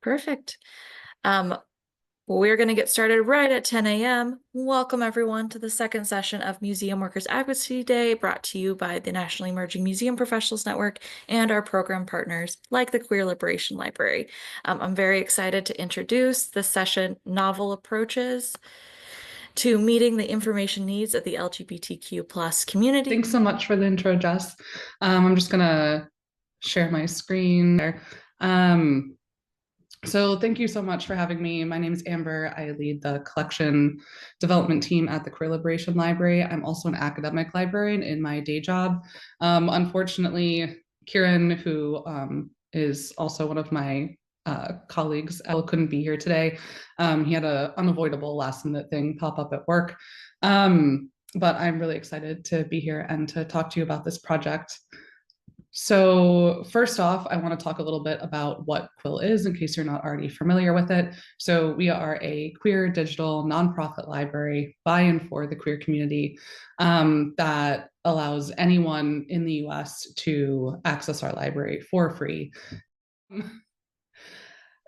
Perfect. We're going to get started right at 10 a.m. Welcome everyone to the second session of Museum Workers Advocacy Day, brought to you by the National Emerging Museum Professionals Network and our program partners like the Queer Liberation Library. I'm very excited to introduce this session, Novel Approaches to Meeting the Information Needs of the LGBTQ plus community. Thanks so much for the intro, Jess. I'm just gonna share my screen there. So thank you so much for having me. My name is Amber. I lead the collection development team at the Queer Liberation Library. I'm also an academic librarian in my day job. Unfortunately, Kieran, who is also one of my colleagues, couldn't be here today. He had an unavoidable last minute thing pop up at work. But I'm really excited to be here and to talk to you about this project. So first off, I want to talk a little bit about what Quill is in case you're not already familiar with it. So we are a queer digital nonprofit library by and for the queer community that allows anyone in the US to access our library for free.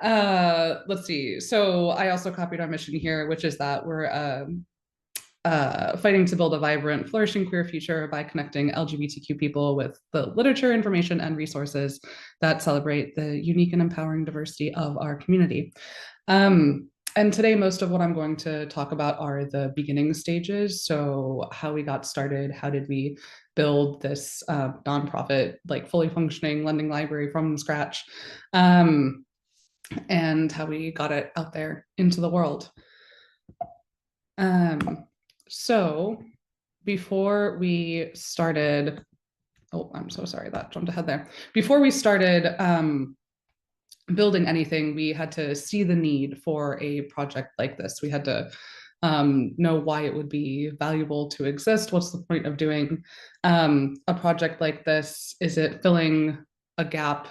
Let's see. So I also copied our mission here, which is that we're fighting to build a vibrant, flourishing queer future by connecting LGBTQ people with the literature, information, and resources that celebrate the unique and empowering diversity of our community. And today, most of what I'm going to talk about are the beginning stages. So how we got started, how did we build this nonprofit, like fully functioning lending library from scratch, and how we got it out there into the world. So before we started, oh, I'm so sorry, that jumped ahead there. Before we started building anything, we had to see the need for a project like this. We had to know why it would be valuable to exist. What's the point of doing a project like this? Is it filling a gap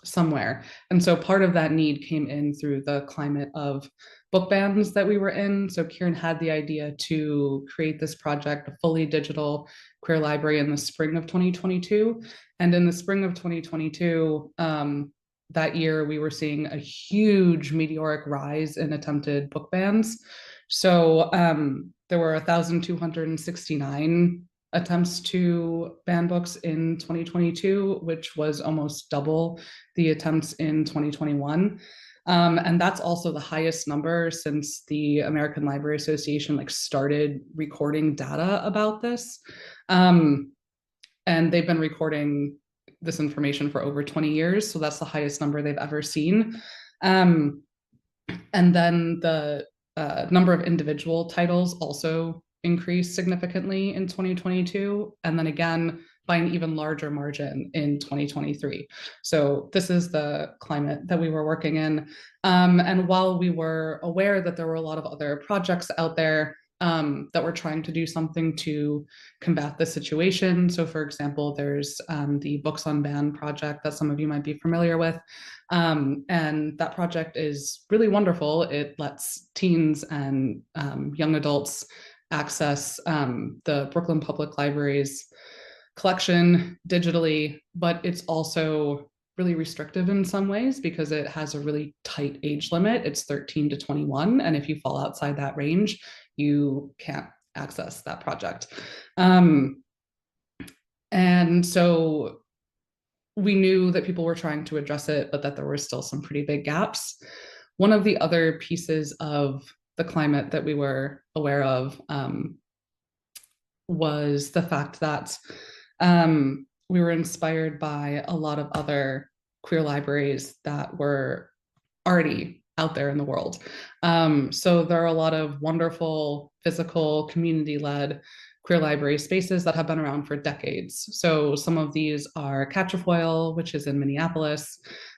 somewhere? And so part of that need came in through the climate of book bans that we were in. So Kieran had the idea to create this project, a fully digital queer library, in the spring of 2022. And in the spring of 2022, that year, we were seeing a huge meteoric rise in attempted book bans. So there were 1,269 attempts to ban books in 2022, which was almost double the attempts in 2021. And that's also the highest number since the American Library Association started recording data about this. And they've been recording this information for over 20 years. So that's the highest number they've ever seen. And then the number of individual titles also increased significantly in 2022. And then again, by an even larger margin in 2023. So this is the climate that we were working in. And while we were aware that there were a lot of other projects out there that were trying to do something to combat the situation. So for example, there's the Books on Ban project that some of you might be familiar with. And that project is really wonderful. It lets teens and young adults access the Brooklyn Public Library's collection digitally, but it's also really restrictive in some ways because it has a really tight age limit. It's 13 to 21. And if you fall outside that range, you can't access that project. And so we knew that people were trying to address it, but that there were still some pretty big gaps. One of the other pieces of the climate that we were aware of was the fact that we were inspired by a lot of other queer libraries that were already out there in the world. So there are a lot of wonderful physical community-led queer library spaces that have been around for decades. So some of these are Catchafoil, which is in Minneapolis,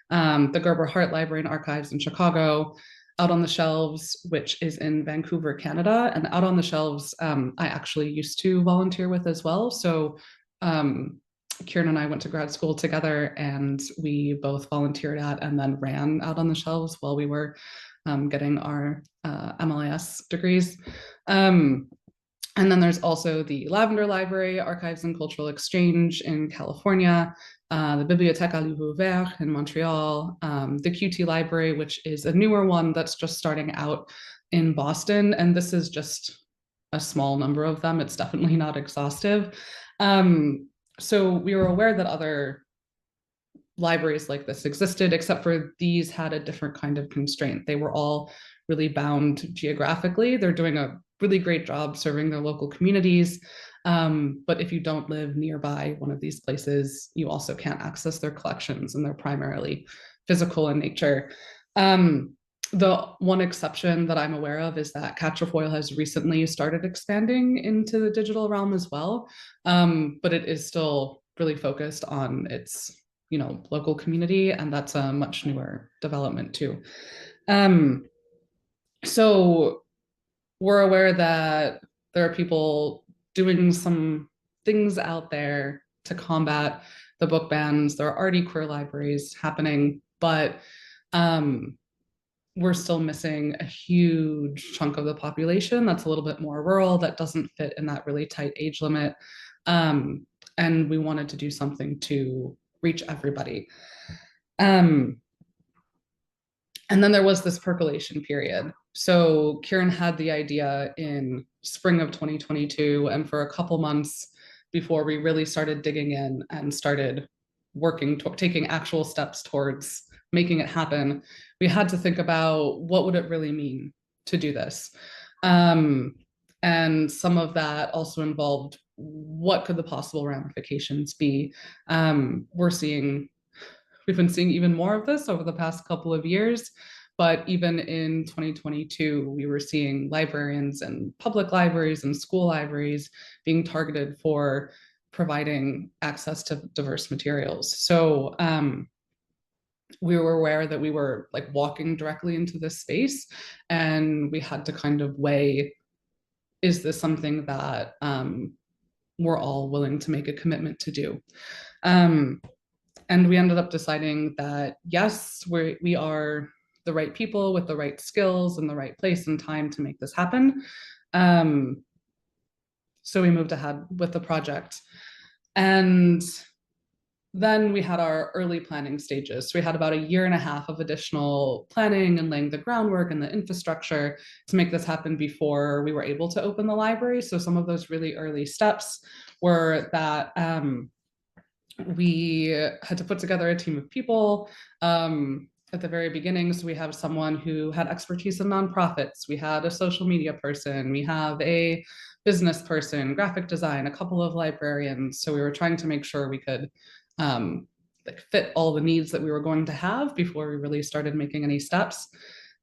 the Gerber Hart Library and Archives in Chicago, Out on the Shelves, which is in Vancouver, Canada. And Out on the Shelves, I actually used to volunteer with as well. So Kieran and I went to grad school together, and we both volunteered at and then ran Out on the Shelves while we were getting our MLIS degrees. And then there's also the Lavender Library, Archives and Cultural Exchange in California, the Bibliothèque à Livre Ouvert in Montreal, the QT Library, which is a newer one that's just starting out in Boston. And this is just a small number of them. It's definitely not exhaustive. So we were aware that other libraries like this existed, except for these had a different kind of constraint. They were all really bound geographically. They're doing a really great job serving their local communities. But if you don't live nearby one of these places, you also can't access their collections, and they're primarily physical in nature. The one exception that I'm aware of is that Quatrefoil has recently started expanding into the digital realm as well, but it is still really focused on its local community, and that's a much newer development too. So we're aware that there are people doing some things out there to combat the book bans. There are already queer libraries happening, but we're still missing a huge chunk of the population that's a little bit more rural, that doesn't fit in that really tight age limit. And we wanted to do something to reach everybody. And then there was this percolation period. So Kieran had the idea in spring of 2022, and for a couple months before we really started digging in and started working, taking actual steps towards making it happen, we had to think about what would it really mean to do this. And some of that also involved what could the possible ramifications be. We've been seeing even more of this over the past couple of years. But even in 2022, we were seeing librarians and public libraries and school libraries being targeted for providing access to diverse materials. So we were aware that we were like walking directly into this space, and we had to kind of weigh, is this something that we're all willing to make a commitment to do? And we ended up deciding that yes, we are the right people with the right skills and the right place and time to make this happen. So we moved ahead with the project. And then we had our early planning stages. So we had about a year and a half of additional planning and laying the groundwork and the infrastructure to make this happen before we were able to open the library. So some of those really early steps were that we had to put together a team of people at the very beginning. So we have someone who had expertise in nonprofits. We had a social media person. We have a business person, graphic design, a couple of librarians. So we were trying to make sure we could like fit all the needs that we were going to have before we really started making any steps.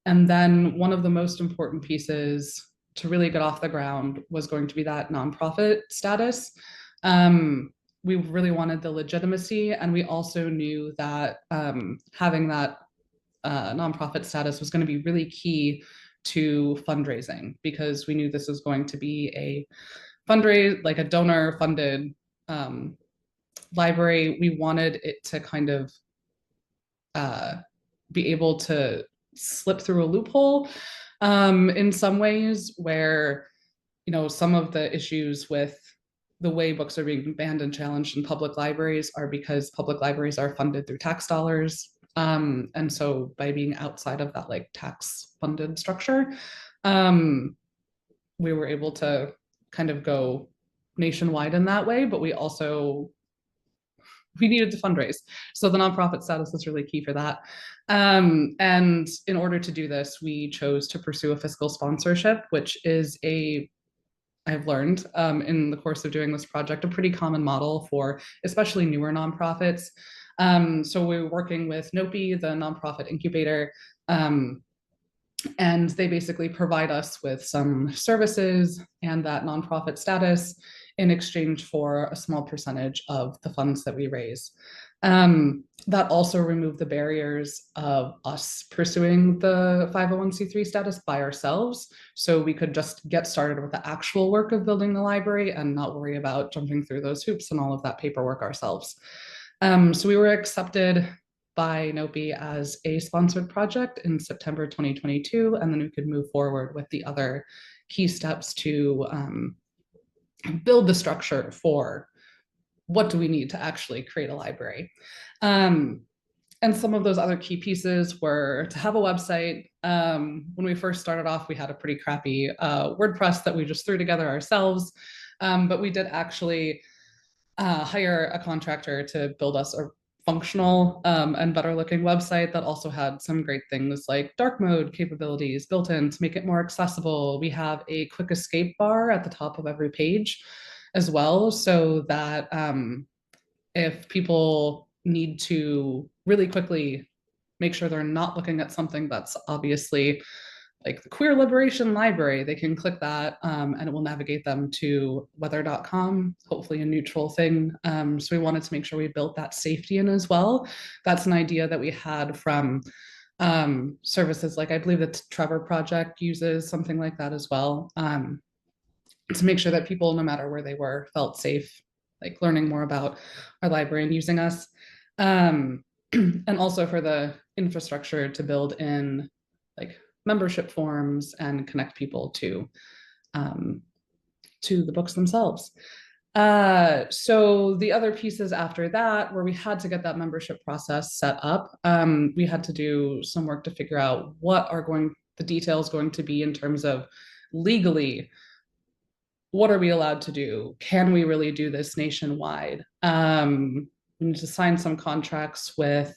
And then one of the most important pieces to really get off the ground was going to be that nonprofit status. We really wanted the legitimacy, and we also knew that having that nonprofit status was going to be really key to fundraising, because we knew this was going to be a like a donor funded library. We wanted it to kind of be able to slip through a loophole in some ways, where some of the issues with the way books are being banned and challenged in public libraries are because public libraries are funded through tax dollars. And so by being outside of that like tax funded structure, we were able to kind of go nationwide in that way, but we needed to fundraise. So the nonprofit status is really key for that. And in order to do this, we chose to pursue a fiscal sponsorship, which is I've learned in the course of doing this project, a pretty common model for especially newer nonprofits. So we're working with NOPI, the nonprofit incubator, and they basically provide us with some services and that nonprofit status in exchange for a small percentage of the funds that we raise. That also removed the barriers of us pursuing the 501c3 status by ourselves. So we could just get started with the actual work of building the library and not worry about jumping through those hoops and all of that paperwork ourselves. So we were accepted by NOPI as a sponsored project in September 2022, and then we could move forward with the other key steps to build the structure for what do we need to actually create a library. Um, and some of those other key pieces were to have a website. When we first started off, we had a pretty crappy WordPress that we just threw together ourselves. But we did actually hire a contractor to build us a functional and better looking website that also had some great things like dark mode capabilities built in to make it more accessible. We have a quick escape bar at the top of every page as well, so that if people need to really quickly make sure they're not looking at something that's obviously like the Queer Liberation Library, they can click that and it will navigate them to weather.com, hopefully a neutral thing. So we wanted to make sure we built that safety in as well. That's an idea that we had from services like I believe the Trevor Project uses something like that as well, to make sure that people, no matter where they were, felt safe, like learning more about our library and using us. And also for the infrastructure to build in like membership forms and connect people um, to the books themselves. So the other pieces after that, where we had to get that membership process set up, we had to do some work to figure out what are the details going to be in terms of legally what are we allowed to do? Can we really do this nationwide? We need to sign some contracts with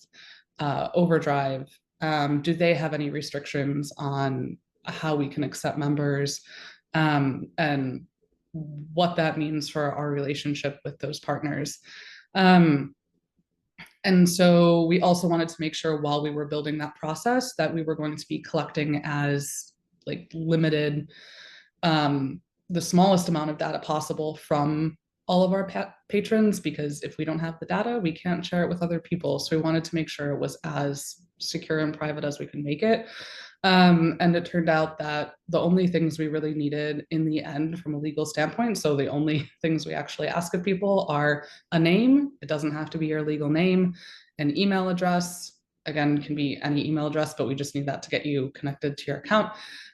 Overdrive. Do they have any restrictions on how we can accept members, and what that means for our relationship with those partners? Um, and so we also wanted to make sure while we were building that process that we were going to be collecting as like limited the smallest amount of data possible from all of our patrons, because if we don't have the data, we can't share it with other people. So we wanted to make sure it was as secure and private as we can make it. And it turned out that the only things we really needed in the end from a legal standpoint, so the only things we actually ask of people are a name, it doesn't have to be your legal name, an email address, again, can be any email address, but we just need that to get you connected to your account.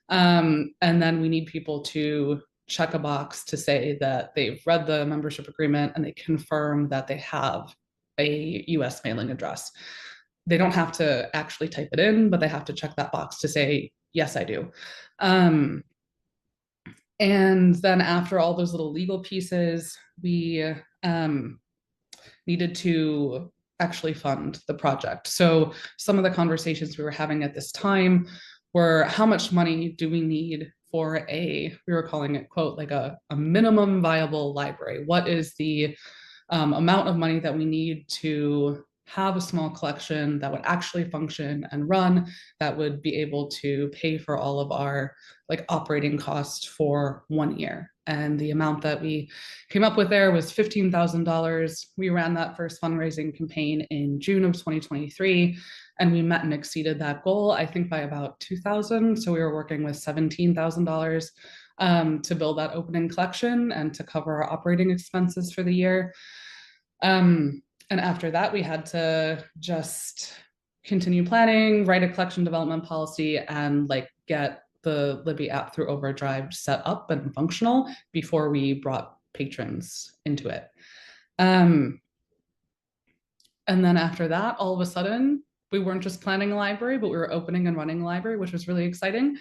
And then we need people to check a box to say that they've read the membership agreement and they confirm that they have a US mailing address. They don't have to actually type it in, but they have to check that box to say, yes, I do. Um, and then after all those little legal pieces, we needed to actually fund the project. So some of the conversations we were having at this time were how much money do we need for we were calling it, quote, like a minimum viable library? What is the amount of money that we need to have a small collection that would actually function and run, that would be able to pay for all of our like operating costs for 1 year? And the amount that we came up with there was $15,000. We ran that first fundraising campaign in June of 2023, and we met and exceeded that goal, I think, by about 2,000. So we were working with $17,000 to build that opening collection and to cover our operating expenses for the year. And after that, we had to just continue planning, write a collection development policy, and like get the Libby app through Overdrive set up and functional before we brought patrons into it. And then after that, all of a sudden, we weren't just planning a library, but we were opening and running a library, which was really exciting.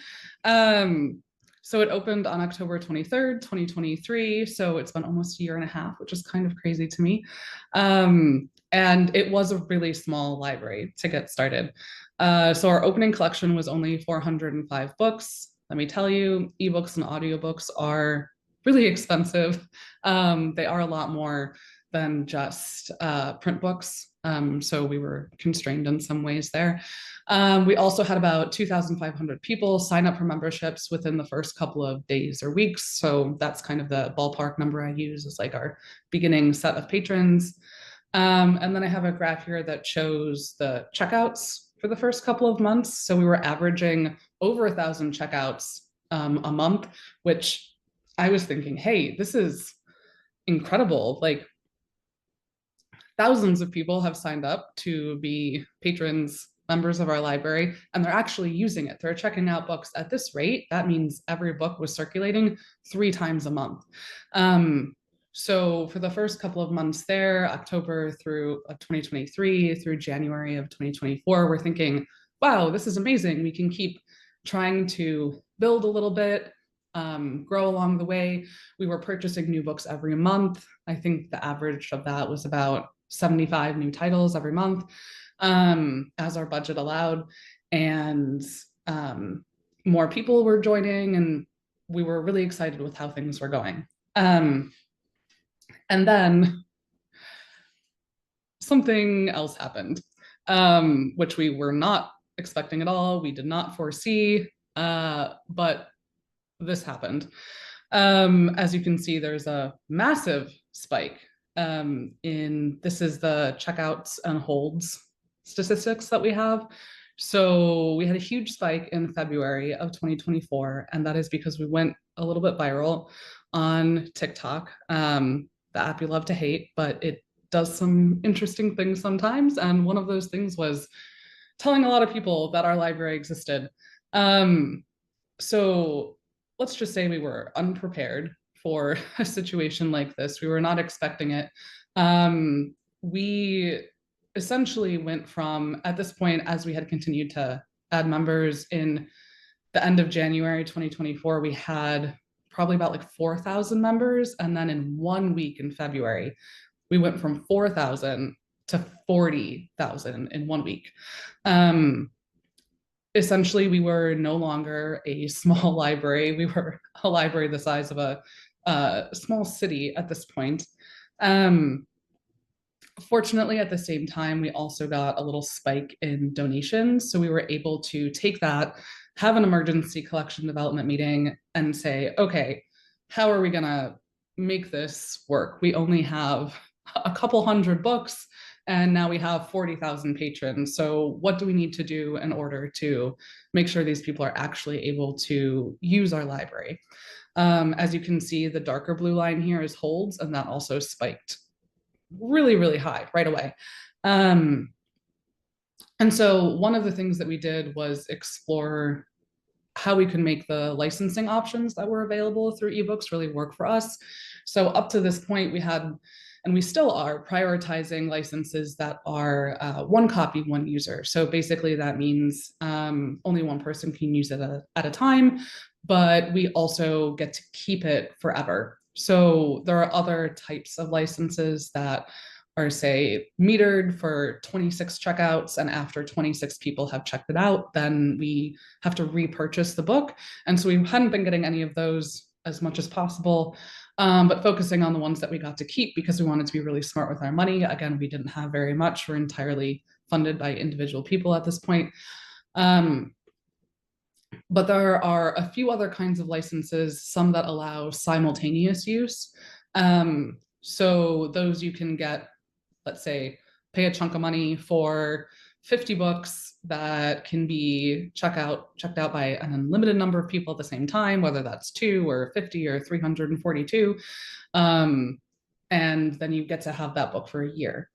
So it opened on October 23rd, 2023. So it's been almost a year and a half, which is kind of crazy to me. And it was a really small library to get started. So our opening collection was only 405 books. Let me tell you, ebooks and audiobooks are really expensive. They are a lot more than just print books. So we were constrained in some ways there. We also had about 2,500 people sign up for memberships within the first couple of days or weeks. So that's kind of the ballpark number I use as like our beginning set of patrons. And then I have a graph here that shows the checkouts for the first couple of months. So we were averaging over 1,000 checkouts a month, which I was thinking, hey, this is incredible. Like thousands of people have signed up to be patrons members of our library, and they're actually using it. They're checking out books at this rate. That means every book was circulating 3 times a month. So for the first couple of months there, October through 2023 through January of 2024, we're thinking, wow, this is amazing. We can keep trying to build a little bit, grow along the way. We were purchasing new books every month. I think the average of that was about 75 new titles every month, as our budget allowed. And more people were joining, and we were really excited with how things were going. And then something else happened, which we were not expecting at all. We did not foresee, but this happened. As you can see, there's a massive spike this is the checkouts and holds statistics that we have. So we had a huge spike in February of 2024, and that is because we went a little bit viral on TikTok. The app you love to hate, but it does some interesting things sometimes. And one of those things was telling a lot of people that our library existed. So let's just say we were unprepared for a situation like this. We were not expecting it. We essentially went from, at this point, as we had continued to add members in the end of January 2024, we had probably about like 4,000 members. And then in 1 week in February, we went from 4,000 to 40,000 in 1 week. Essentially, we were no longer a small library. We were a library the size of a small city at this point. Fortunately, at the same time, we also got a little spike in donations. So we were able to take that, have an emergency collection development meeting, and say, okay, how are we going to make this work? We only have a couple hundred books, and now we have 40,000 patrons. So what do we need to do in order to make sure these people are actually able to use our library? As you can see, the darker blue line here is holds, and that also spiked really, really high right away. And so one of the things that we did was explore how we could make the licensing options that were available through ebooks really work for us. So up to this point, we had, and we still are, prioritizing licenses that are one copy, one user. So basically that means only one person can use it at a time, but we also get to keep it forever. So there are other types of licenses that are, say, metered for 26 checkouts, and after 26 people have checked it out, then we have to repurchase the book. And so we hadn't been getting any of those as much as possible, but focusing on the ones that we got to keep because we wanted to be really smart with our money. Again, we didn't have very much. We're entirely funded by individual people at this point. But there are a few other kinds of licenses, some that allow simultaneous use. So those you can get, let's say, pay a chunk of money for 50 books that can be checked out by an unlimited number of people at the same time, whether that's 2 or 50 or 342. And then you get to have that book for a year.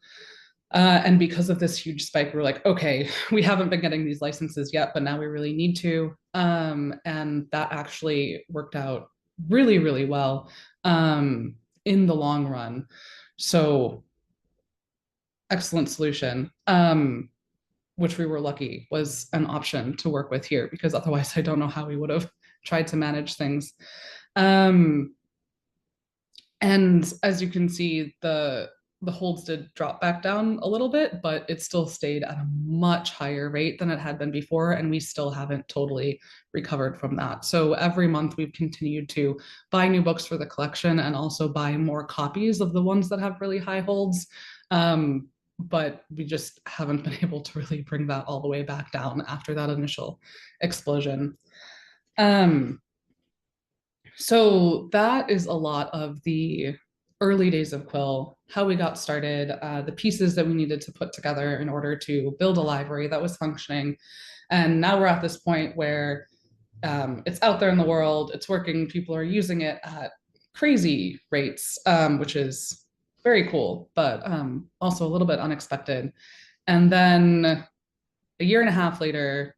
And because of this huge spike, we're like, okay, we haven't been getting these licenses yet, but now we really need to. And that actually worked out really, really well in the long run. So excellent solution, which we were lucky was an option to work with here, because otherwise I don't know how we would have tried to manage things. And as you can see, the holds did drop back down a little bit, but it still stayed at a much higher rate than it had been before, and we still haven't totally recovered from that. So every month we've continued to buy new books for the collection and also buy more copies of the ones that have really high holds. But we just haven't been able to really bring that all the way back down after that initial explosion. So that is a lot of the early days of Quill, how we got started, the pieces that we needed to put together in order to build a library that was functioning. And now we're at this point where it's out there in the world, it's working, people are using it at crazy rates, which is very cool, but also a little bit unexpected. And then a year and a half later,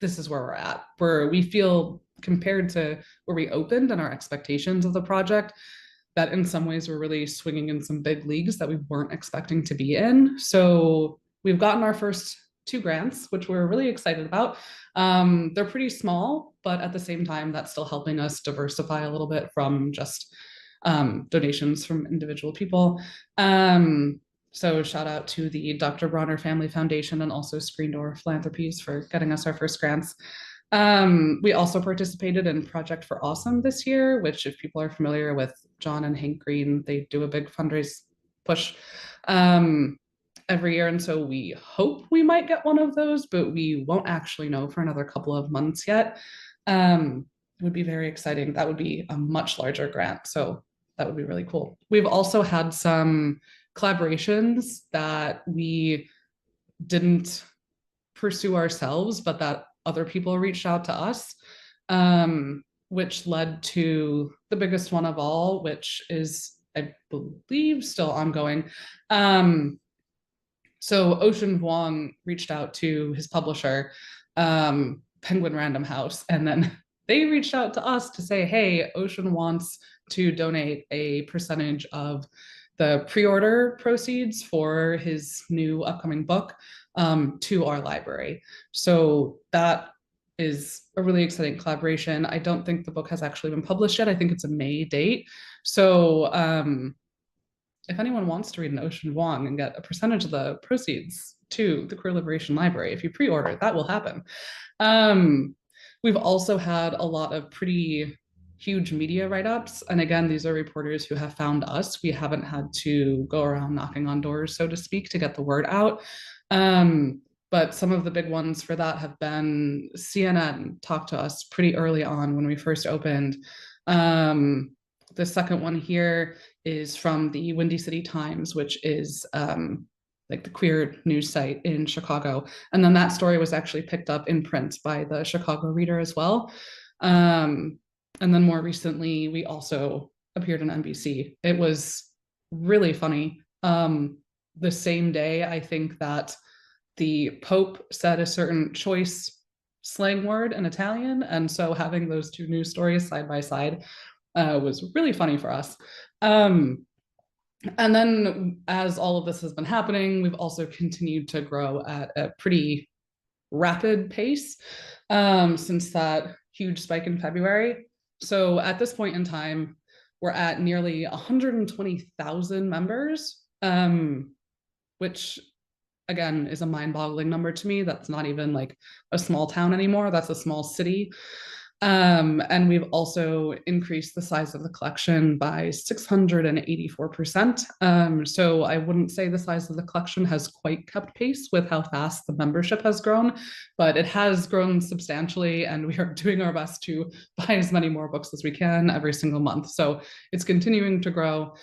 this is where we're at, where we feel compared to where we opened and our expectations of the project, that in some ways we're really swinging in some big leagues that we weren't expecting to be in. So we've gotten our first two grants, which we're really excited about. They're pretty small, but at the same time, that's still helping us diversify a little bit from just donations from individual people. So shout out to the Dr. Bronner Family Foundation and also Screen Door Philanthropies for getting us our first grants. We also participated in Project for Awesome this year, which if people are familiar with John and Hank Green, they do a big fundraise push every year. And so we hope we might get one of those, but we won't actually know for another couple of months yet. It would be very exciting. That would be a much larger grant. So that would be really cool. We've also had some collaborations that we didn't pursue ourselves, but that other people reached out to us, which led to the biggest one of all, which is, I believe, still ongoing. So Ocean Vuong reached out to his publisher, Penguin Random House, and then they reached out to us to say, hey, Ocean wants to donate a percentage of the pre-order proceeds for his new upcoming book to our library. So that is a really exciting collaboration. I don't think the book has actually been published yet. I think it's a May date. So if anyone wants to read an Ocean Vuong and get a percentage of the proceeds to the Queer Liberation Library, if you pre-order, that will happen. We've also had a lot of pretty huge media write-ups. And again, these are reporters who have found us. We haven't had to go around knocking on doors, so to speak, to get the word out. But some of the big ones for that have been CNN talked to us pretty early on when we first opened. The second one here is from the Windy City Times, which is like the queer news site in Chicago. And then that story was actually picked up in print by the Chicago Reader as well. And then more recently, we also appeared on NBC. It was really funny. The same day, I think that the Pope said a certain choice slang word in Italian. And so having those two news stories side by side was really funny for us. And then as all of this has been happening, we've also continued to grow at a pretty rapid pace since that huge spike in February. So at this point in time, we're at nearly 120,000 members, which again is a mind-boggling number to me. That's not even like a small town anymore. That's a small city. And we've also increased the size of the collection by 684%. So I wouldn't say the size of the collection has quite kept pace with how fast the membership has grown, but it has grown substantially, and we are doing our best to buy as many more books as we can every single month. So it's continuing to grow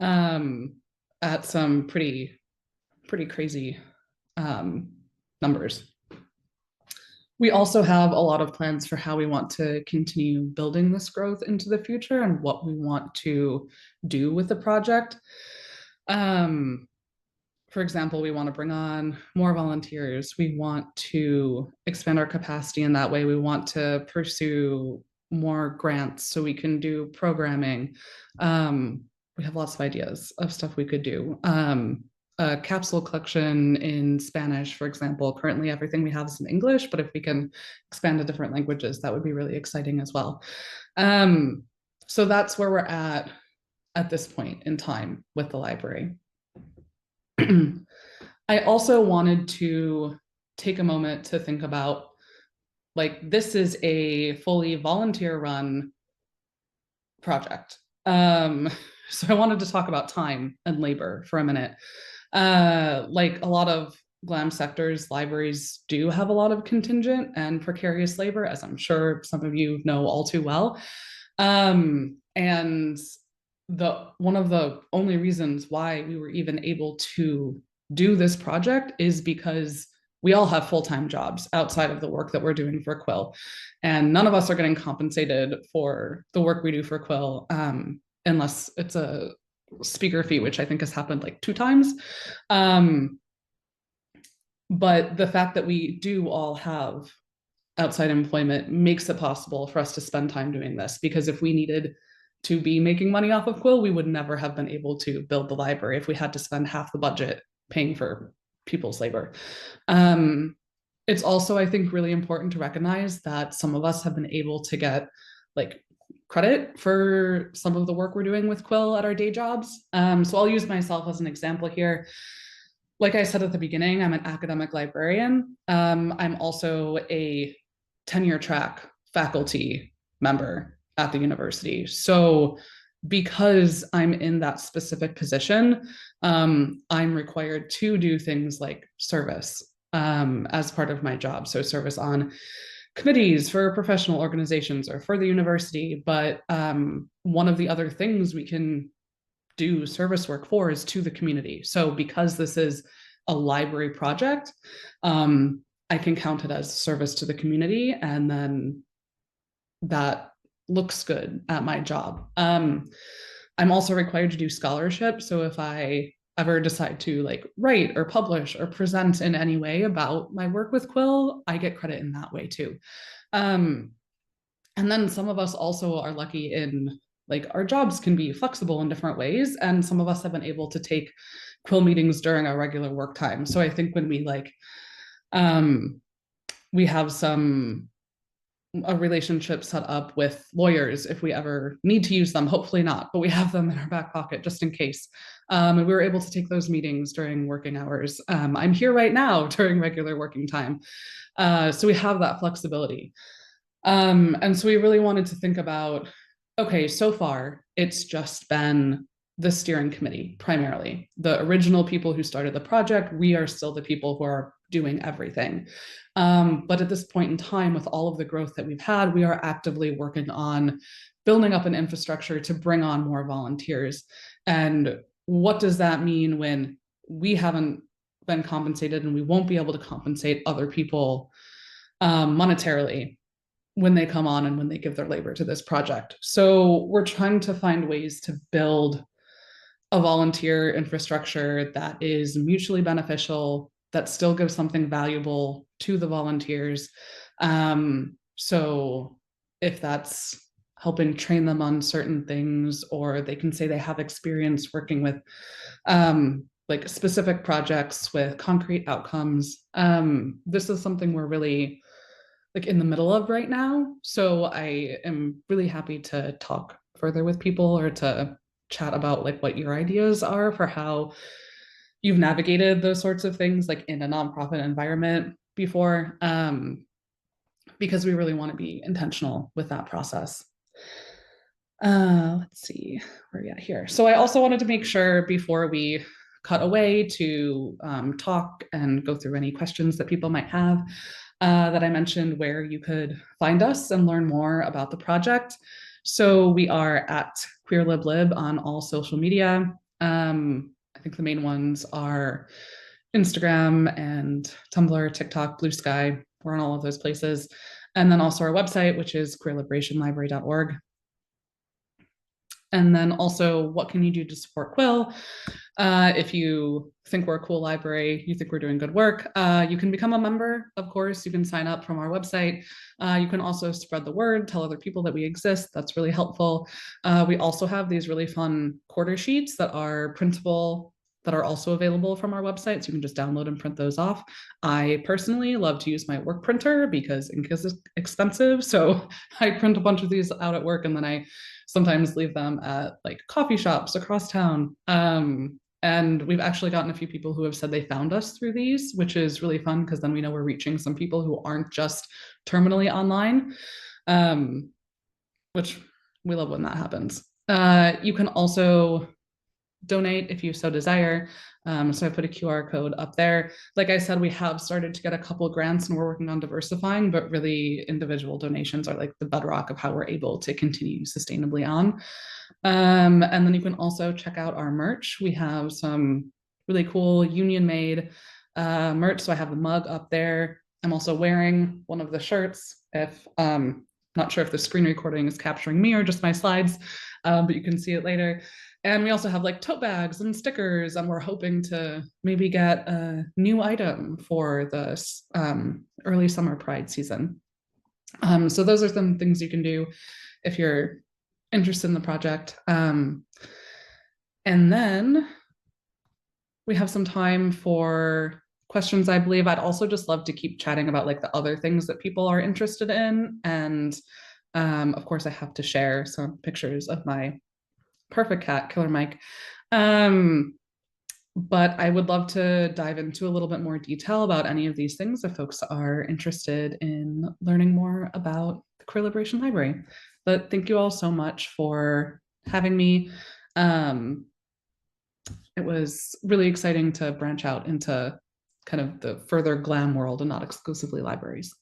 at some pretty crazy numbers. We also have a lot of plans for how we want to continue building this growth into the future and what we want to do with the project. For example, we want to bring on more volunteers. We want to expand our capacity in that way. We want to pursue more grants so we can do programming. We have lots of ideas of stuff we could do. A capsule collection in Spanish, for example. Currently, everything we have is in English, but if we can expand to different languages, that would be really exciting as well. So that's where we're at this point in time with the library. I also wanted to take a moment to think about, like, this is a fully volunteer-run project. So I wanted to talk about time and labor for a minute. Like a lot of GLAM sectors, libraries do have a lot of contingent and precarious labor, as I'm sure some of you know all too well. And one of the only reasons why we were even able to do this project is because we all have full-time jobs outside of the work that we're doing for Quill. And none of us are getting compensated for the work we do for Quill, unless it's a speaker fee, which I think has happened like 2 times. But the fact that we do all have outside employment makes it possible for us to spend time doing this, because if we needed to be making money off of Quill, we would never have been able to build the library if we had to spend half the budget paying for people's labor. Um, it's also, I think, really important to recognize that some of us have been able to get like credit for some of the work we're doing with Quill at our day jobs. So I'll use myself as an example here. Like I said at the beginning, I'm an academic librarian. I'm also a tenure track faculty member at the university. So because I'm in that specific position, I'm required to do things like service as part of my job. So service on committees for professional organizations or for the university. But one of the other things we can do service work for is to the community. So because this is a library project, I can count it as service to the community, and then that looks good at my job. I'm also required to do scholarship. So if I ever decide to like write or publish or present in any way about my work with Quill, I get credit in that way too. Um, and then some of us also are lucky in like our jobs can be flexible in different ways. And some of us have been able to take Quill meetings during our regular work time. So I think when we like, we have some a relationship set up with lawyers if we ever need to use them. Hopefully not, but we have them in our back pocket just in case. And we were able to take those meetings during working hours. I'm here right now during regular working time. So we have that flexibility. And so we really wanted to think about, okay, so far it's just been the steering committee primarily. The original people who started the project, we are still the people who are doing everything. But at this point in time, with all of the growth that we've had, we are actively working on building up an infrastructure to bring on more volunteers. And what does that mean when we haven't been compensated and we won't be able to compensate other people monetarily when they come on and when they give their labor to this project? So we're trying to find ways to build a volunteer infrastructure that is mutually beneficial, that still gives something valuable to the volunteers. So if that's helping train them on certain things, or they can say they have experience working with like specific projects with concrete outcomes. This is something we're really like in the middle of right now. So I am really happy to talk further with people or to chat about like what your ideas are for how you've navigated those sorts of things like in a nonprofit environment before, because we really want to be intentional with that process. Let's see where we at here. So I also wanted to make sure before we cut away to talk and go through any questions that people might have, that I mentioned where you could find us and learn more about the project. So we are at QueerLibLib on all social media. I think the main ones are Instagram and Tumblr, TikTok, Blue Sky. We're on all of those places. And then also our website, which is queerliberationlibrary.org. And then also, what can you do to support Quill? If you think we're a cool library, you think we're doing good work, you can become a member, of course. You can sign up from our website. You can also spread the word, tell other people that we exist. That's really helpful. We also have these really fun quarter sheets that are printable, that are also available from our website. So you can just download and print those off. I personally love to use my work printer because ink is expensive. So I print a bunch of these out at work, and then I sometimes leave them at like coffee shops across town. And we've actually gotten a few people who have said they found us through these, which is really fun because then we know we're reaching some people who aren't just terminally online, which we love when that happens. You can also donate if you so desire. So I put a QR code up there. Like I said, we have started to get a couple of grants and we're working on diversifying, but really individual donations are like the bedrock of how we're able to continue sustainably on. And then you can also check out our merch. We have some really cool union made merch. So I have the mug up there. I'm also wearing one of the shirts. If not sure if the screen recording is capturing me or just my slides, but you can see it later. And we also have like tote bags and stickers, and we're hoping to maybe get a new item for the early summer Pride season. So those are some things you can do if you're interested in the project. And then we have some time for questions, I believe. I'd also just love to keep chatting about like the other things that people are interested in. And of course, I have to share some pictures of my perfect cat, Killer Mike. But I would love to dive into a little bit more detail about any of these things if folks are interested in learning more about the Queer Liberation Library. But thank you all so much for having me. It was really exciting to branch out into kind of the further glam world and not exclusively libraries.